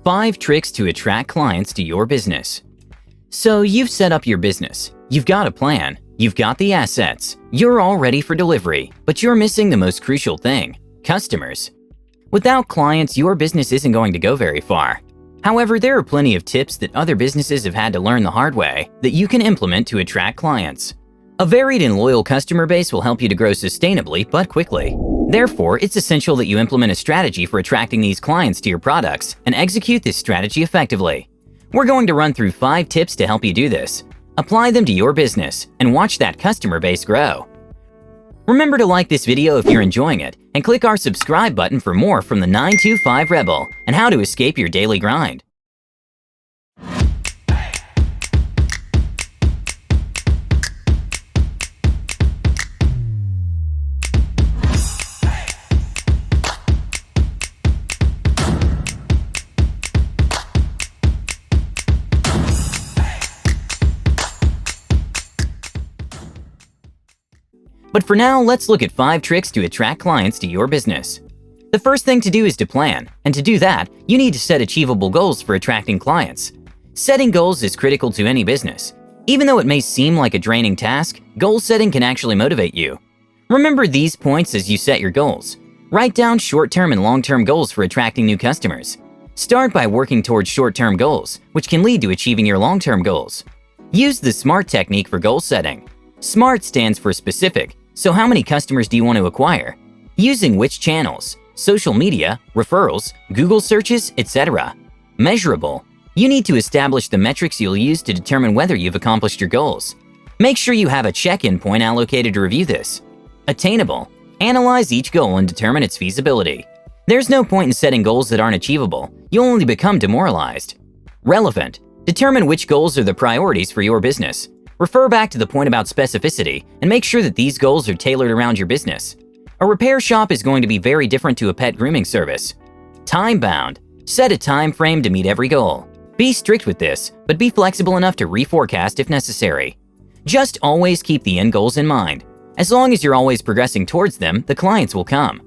5 tricks to attract clients to your business. So you've set up your business, you've got a plan, you've got the assets, you're all ready for delivery, but you're missing the most crucial thing: customers. Without clients, your business isn't going to go very far. However, there are plenty of tips that other businesses have had to learn the hard way that you can implement to attract clients. A varied and loyal customer base will help you to grow sustainably but quickly. Therefore, it's essential that you implement a strategy for attracting these clients to your products and execute this strategy effectively. We're going to run through 5 tips to help you do this. Apply them to your business and watch that customer base grow. Remember to like this video if you're enjoying it and click our subscribe button for more from the 925 Rebel and how to escape your daily grind. But for now, let's look at 5 tricks to attract clients to your business. The first thing to do is to plan, and to do that, you need to set achievable goals for attracting clients. Setting goals is critical to any business. Even though it may seem like a draining task, goal setting can actually motivate you. Remember these points as you set your goals. Write down short-term and long-term goals for attracting new customers. Start by working towards short-term goals, which can lead to achieving your long-term goals. Use the SMART technique for goal setting. SMART stands for specific. So how many customers do you want to acquire? Using which channels? Social media, referrals, Google searches, etc. Measurable. You need to establish the metrics you'll use to determine whether you've accomplished your goals. Make sure you have a check-in point allocated to review this. Attainable. Analyze each goal and determine its feasibility. There's no point in setting goals that aren't achievable. You'll only become demoralized. Relevant. Determine which goals are the priorities for your business. Refer back to the point about specificity and make sure that these goals are tailored around your business. A repair shop is going to be very different to a pet grooming service. Time-bound. Set a time frame to meet every goal. Be strict with this, but be flexible enough to reforecast if necessary. Just always keep the end goals in mind. As long as you're always progressing towards them, the clients will come.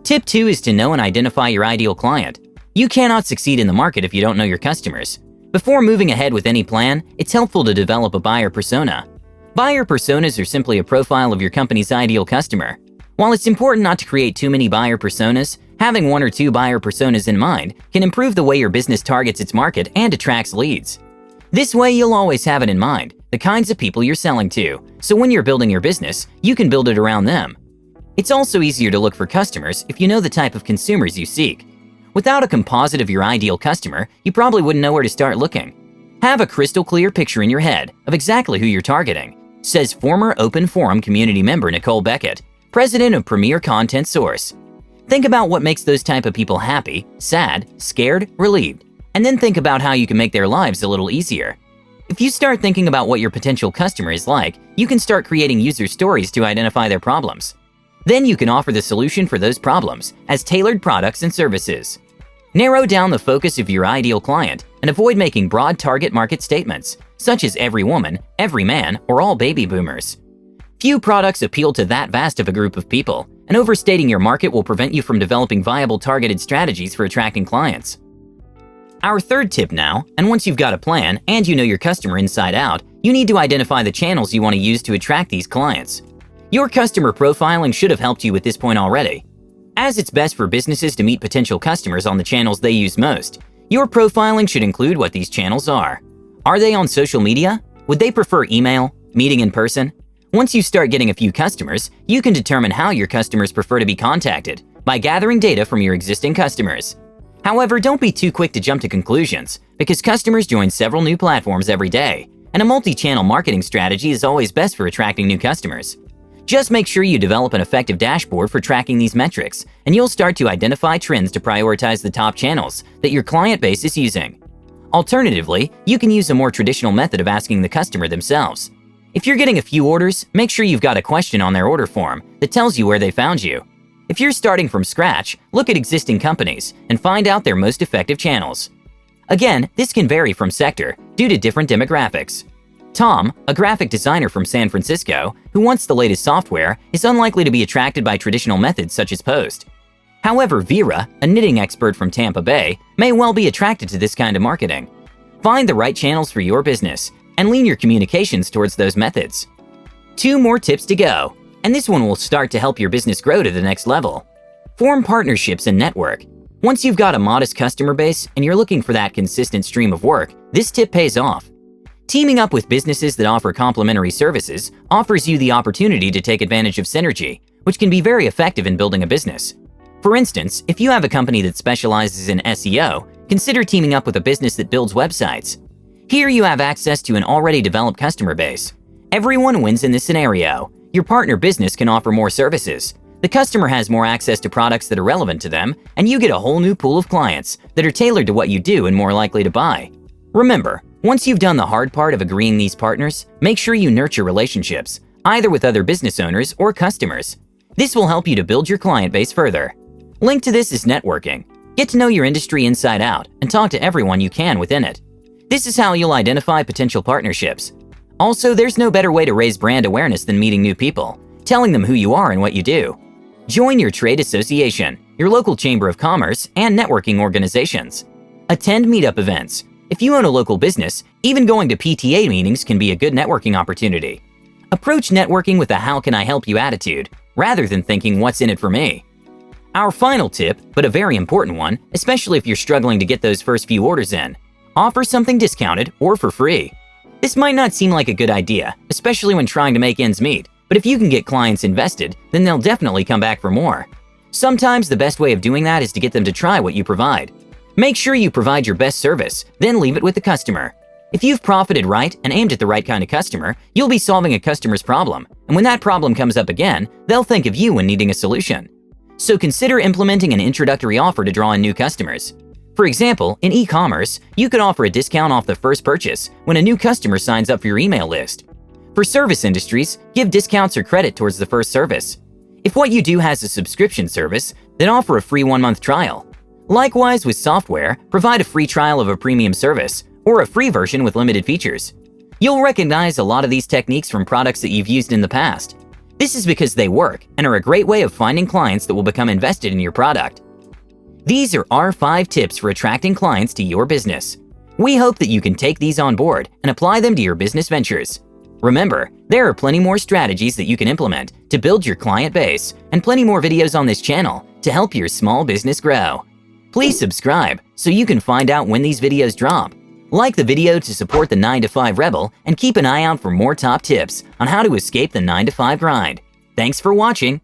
Tip 2 is to know and identify your ideal client. You cannot succeed in the market if you don't know your customers. Before moving ahead with any plan, it's helpful to develop a buyer persona. Buyer personas are simply a profile of your company's ideal customer. While it's important not to create too many buyer personas, having 1 or 2 buyer personas in mind can improve the way your business targets its market and attracts leads. This way, you'll always have it in mind, the kinds of people you're selling to, so when you're building your business, you can build it around them. It's also easier to look for customers if you know the type of consumers you seek. Without a composite of your ideal customer, you probably wouldn't know where to start looking. Have a crystal clear picture in your head of exactly who you're targeting, says former Open Forum community member Nicole Beckett, president of Premier Content Source. Think about what makes those type of people happy, sad, scared, relieved, and then think about how you can make their lives a little easier. If you start thinking about what your potential customer is like, you can start creating user stories to identify their problems. Then you can offer the solution for those problems as tailored products and services. Narrow down the focus of your ideal client and avoid making broad target market statements, such as every woman, every man, or all baby boomers. Few products appeal to that vast of a group of people, and overstating your market will prevent you from developing viable targeted strategies for attracting clients. Our third tip now, and once you've got a plan and you know your customer inside out, you need to identify the channels you want to use to attract these clients. Your customer profiling should have helped you with this point already. As it's best for businesses to meet potential customers on the channels they use most, your profiling should include what these channels are. Are they on social media? Would they prefer email, meeting in person? Once you start getting a few customers, you can determine how your customers prefer to be contacted by gathering data from your existing customers. However, don't be too quick to jump to conclusions, because customers join several new platforms every day, and a multi-channel marketing strategy is always best for attracting new customers. Just make sure you develop an effective dashboard for tracking these metrics, and you'll start to identify trends to prioritize the top channels that your client base is using. Alternatively, you can use a more traditional method of asking the customer themselves. If you're getting a few orders, make sure you've got a question on their order form that tells you where they found you. If you're starting from scratch, look at existing companies and find out their most effective channels. Again, this can vary from sector due to different demographics. Tom, a graphic designer from San Francisco who wants the latest software, is unlikely to be attracted by traditional methods such as post. However, Vera, a knitting expert from Tampa Bay, may well be attracted to this kind of marketing. Find the right channels for your business and lean your communications towards those methods. 2 more tips to go, and this one will start to help your business grow to the next level. Form partnerships and network. Once you've got a modest customer base and you're looking for that consistent stream of work, this tip pays off. Teaming up with businesses that offer complementary services offers you the opportunity to take advantage of synergy, which can be very effective in building a business. For instance, if you have a company that specializes in SEO, consider teaming up with a business that builds websites. Here you have access to an already developed customer base. Everyone wins in this scenario. Your partner business can offer more services. The customer has more access to products that are relevant to them, and you get a whole new pool of clients that are tailored to what you do and more likely to buy. Remember, once you've done the hard part of agreeing these partners, make sure you nurture relationships, either with other business owners or customers. This will help you to build your client base further. Linked to this is networking. Get to know your industry inside out and talk to everyone you can within it. This is how you'll identify potential partnerships. Also, there's no better way to raise brand awareness than meeting new people, telling them who you are and what you do. Join your trade association, your local chamber of commerce, and networking organizations. Attend meetup events. If you own a local business, even going to PTA meetings can be a good networking opportunity. Approach networking with a "how can I help you" attitude, rather than thinking "what's in it for me." Our final tip, but a very important one, especially if you're struggling to get those first few orders in: offer something discounted or for free. This might not seem like a good idea, especially when trying to make ends meet, but if you can get clients invested, then they'll definitely come back for more. Sometimes the best way of doing that is to get them to try what you provide. Make sure you provide your best service, then leave it with the customer. If you've profited right and aimed at the right kind of customer, you'll be solving a customer's problem, and when that problem comes up again, they'll think of you when needing a solution. So consider implementing an introductory offer to draw in new customers. For example, in e-commerce, you could offer a discount off the first purchase when a new customer signs up for your email list. For service industries, give discounts or credit towards the first service. If what you do has a subscription service, then offer a free 1-month trial. Likewise, with software, provide a free trial of a premium service or a free version with limited features. You'll recognize a lot of these techniques from products that you've used in the past. This is because they work and are a great way of finding clients that will become invested in your product. These are our 5 tips for attracting clients to your business. We hope that you can take these on board and apply them to your business ventures. Remember, there are plenty more strategies that you can implement to build your client base and plenty more videos on this channel to help your small business grow. Please subscribe so you can find out when these videos drop. Like the video to support the 9-to-5 rebel and keep an eye out for more top tips on how to escape the 9-to-5 grind. Thanks for watching.